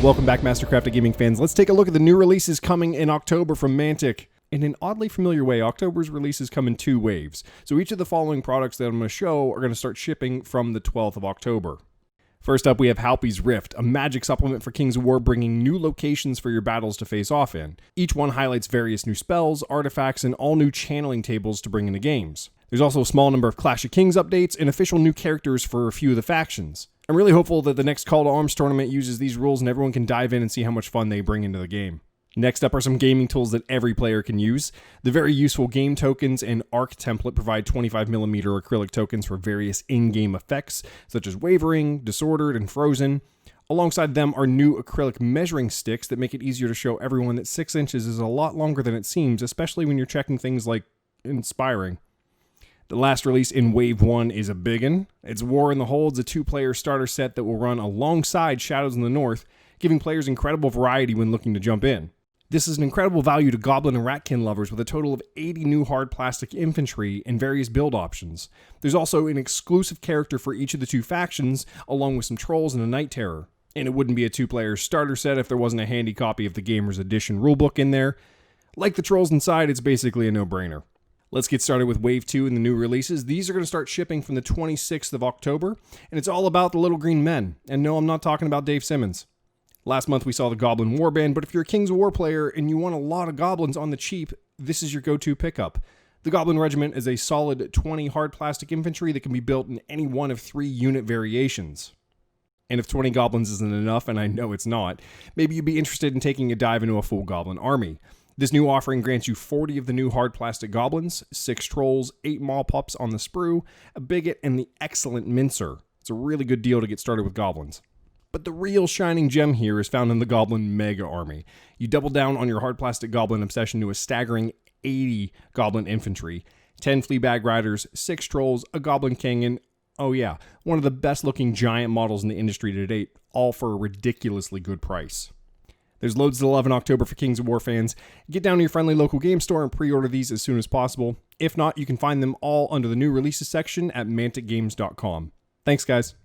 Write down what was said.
Welcome back, Mastercrafted Gaming fans. Let's take a look at the new releases coming in October from Mantic. In an oddly familiar way, October's releases come in two waves. So each of the following products that I'm going to show are going to start shipping from the 12th of October. First up, we have Halpys Rift, a magic supplement for Kings of War bringing new locations for your battles to face off in. Each one highlights various new spells, artifacts, and all new channeling tables to bring into games. There's also a small number of Clash of Kings updates and official new characters for a few of the factions. I'm really hopeful that the next Call to Arms tournament uses these rules and everyone can dive in and see how much fun they bring into the game. Next up are some gaming tools that every player can use. The very useful game tokens and arc template provide 25mm acrylic tokens for various in-game effects, such as wavering, disordered, and frozen. Alongside them are new acrylic measuring sticks that make it easier to show everyone that 6 inches is a lot longer than it seems, especially when you're checking things like inspiring. The last release in Wave 1 is a biggin. It's War in the Holds, a 2-player starter set that will run alongside Shadows in the North, giving players incredible variety when looking to jump in. This is an incredible value to Goblin and Ratkin lovers with a total of 80 new hard plastic infantry and various build options. There's also an exclusive character for each of the two factions, along with some trolls and a Night Terror. And it wouldn't be a 2-player starter set if there wasn't a handy copy of the Gamer's Edition rulebook in there. Like the trolls inside, it's basically a no-brainer. Let's get started with Wave 2 and the new releases. These are going to start shipping from the 26th of October, and it's all about the little green men. And no, I'm not talking about Dave Simmons. Last month we saw the Goblin Warband, but if you're a Kings of War player and you want a lot of goblins on the cheap, this is your go-to pickup. The Goblin Regiment is a solid 20 hard plastic infantry that can be built in any one of 3 unit variations. And if 20 goblins isn't enough, and I know it's not, maybe you'd be interested in taking a dive into a full Goblin Army. This new offering grants you 40 of the new hard plastic goblins, 6 trolls, 8 maul pups on the sprue, a bigot, and the excellent mincer. It's a really good deal to get started with goblins. But the real shining gem here is found in the Goblin Mega Army. You double down on your hard plastic goblin obsession to a staggering 80 goblin infantry, 10 Fleabag Riders, 6 trolls, a Goblin King, and oh yeah, one of the best looking giant models in the industry to date, all for a ridiculously good price. There's loads to love in October for Kings of War fans. Get down to your friendly local game store and pre-order these as soon as possible. If not, you can find them all under the new releases section at manticgames.com. Thanks, guys.